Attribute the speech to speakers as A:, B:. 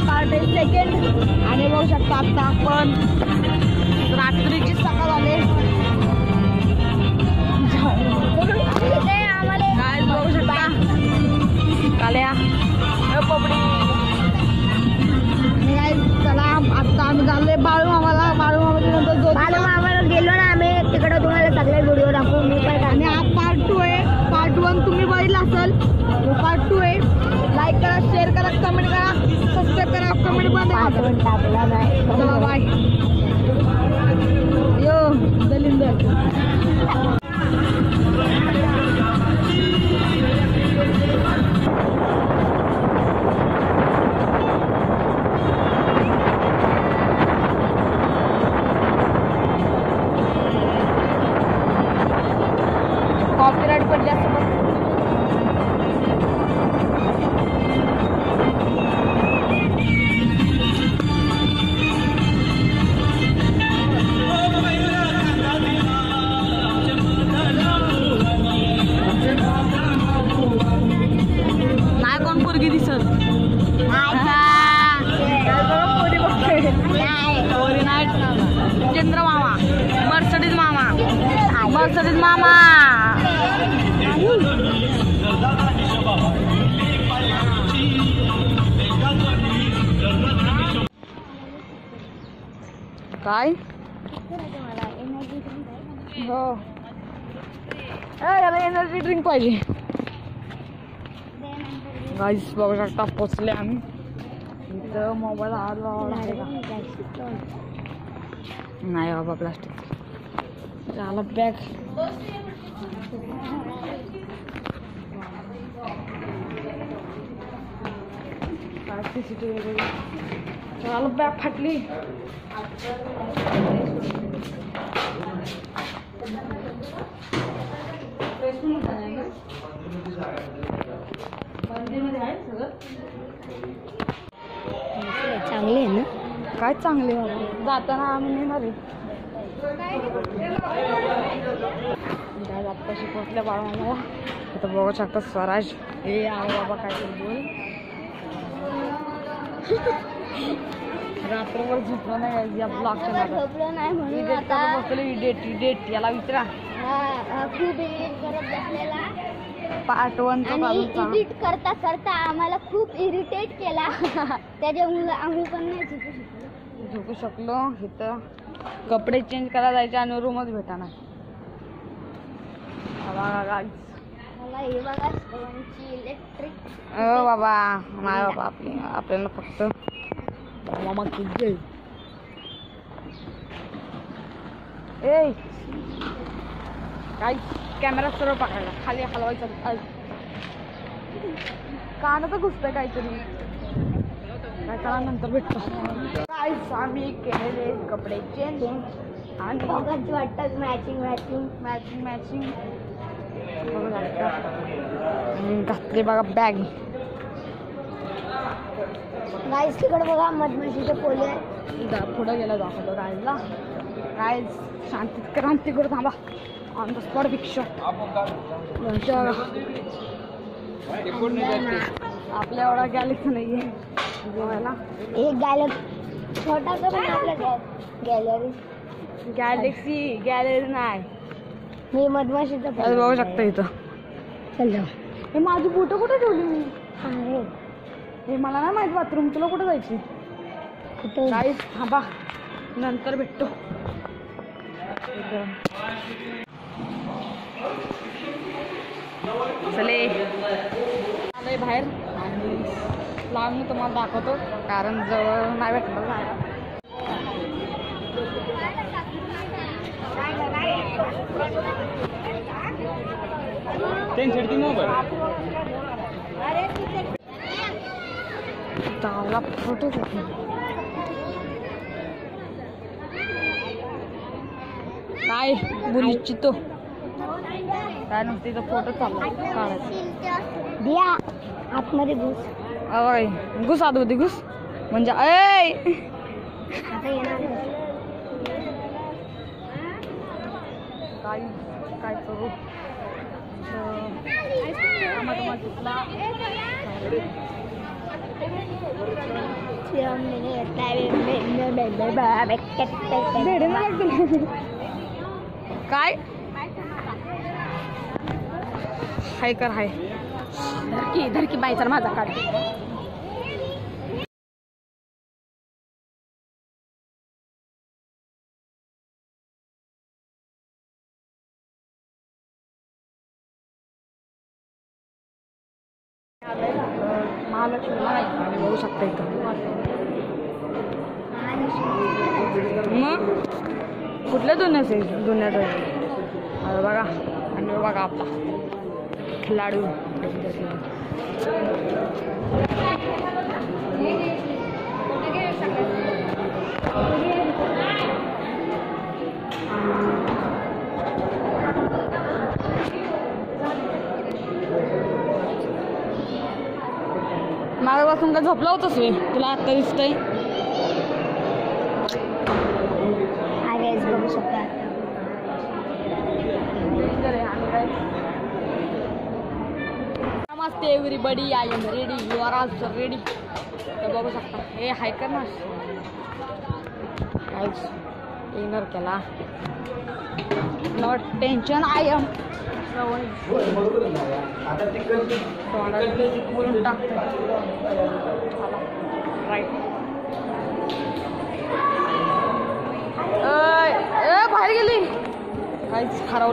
A: Part आहे second आणि बघू शकता आता आपण रात्रीची सकाळ झाले काय बघू शकता काल्या पपडी चला आता आम्ही चाललोय बाळू मामाला. बाळू मामाच्या नंतर जो बाळू मामाला गेलो ना आम्ही तिकडे तुम्हाला सगळे व्हिडिओ दाखवू मी पण. आणि हा पार्ट 2 आहे. पार्ट 1 तुम्ही बघितला असेल. पार्ट 2 आहे. लाईक करा, शेअर करा, कमेंट करा, सबस्क्राईब करा, कमेंट पण टाकला नाही. चला बाय. यो दलिंदर कॉपीराइट पडल्यासोबत नाही कोण पोरगी दिसत चंद्र मामा मर्सडीज मामा मर्सडीज मामा काय हो एनर्जी ड्रिंक पाहिजे. गाईस बघू शकता पोचले आम्ही इथं. मोबाईल आहे का नाही बाबा प्लास्टिक झालं बॅग. झालं बॅग फाटली. चांगले आहे ना काय चांगले जाताना आम्ही नेणार आहे. आत्ताशी पोचल्या बाळाला. आता बघू शकता स्वराज हे आहे बाबा काय बोल. रात्रभर झोपलं नाही या ब्लॉगच्या झोपलं नाही म्हणून आता बसले डेट याला विचारा. खूप करत बसलेला पार्ट 1 एडिट करता करता आम्हाला खूप इरिटेट केला. त्याच्यामुळे आम्ही पण नाही झोपू शकलो. इथं कपडे चेंज करायला जायचे आणि रूमच भेटाना. इलेक्ट्रिक बाबा माय बाबा आपल्याला फक्त मामा किती ए काय कॅमेरा सर्व पकडायला खाली हलवायचा. कानात घुसतंय काहीतरी काय करा नंतर भेटतो. काहीच आम्ही केलेले कपडे चेंज आणि वाटतं मॅचिंग मॅचिंग मॅचिंग मॅचिंग घातले बघा बॅग. गाईस तिकडे बघा मधमाशीचे पोले पुढे गेला दाखवतो गाईजला. गाईज शांती क्रांती करू थांबा ऑन द स्पॉट भिक्ष आपल्या एवढा गॅलेक्सी नाही आहे जेवायला. एक गॅलेक्सी छोटा तर आपल्या गॅलरी गॅलरी नाही. मी मधमाशीचा बघू शकता इथं. चल जाऊ. हे माझी फोटो कुठे ठेवली मी. हे मला नाही माहिती बाथरूम तुला कुठं जायची. कुठं गाईस थांबा नंतर भेटतो. चले आलोय बाहेर आणि लांब तुम्हाला दाखवतो कारण जवळ नाही भेटलं. चांगला फोटो काय बोलू इच्छितो काय नसते तर फोटो चालला काढायचा. दिया आतमध्ये घुस. अय घुस आतमध्ये घुस म्हणजे ऐ काय काय करू.
B: काय हाय कर हाय धरकी धरकी बाईचा माझा काढते. महालक्ष्मी बघू शकता इथं. मग कुठल्या दुनियाचे दुनियात बघा. आणि बघा आपला लाडू मागापासून का झोपला होतास मी तुला आत्ता दिसतंय.
A: बघू शकता
B: नमस्ते everybody I am ready you are also ready. बघू शकता हे हाय कर ना इग्नोर केला. नॉट टेन्शन आय एम बोलून टाकतो राईट. बाहेर गेली काहीच खराब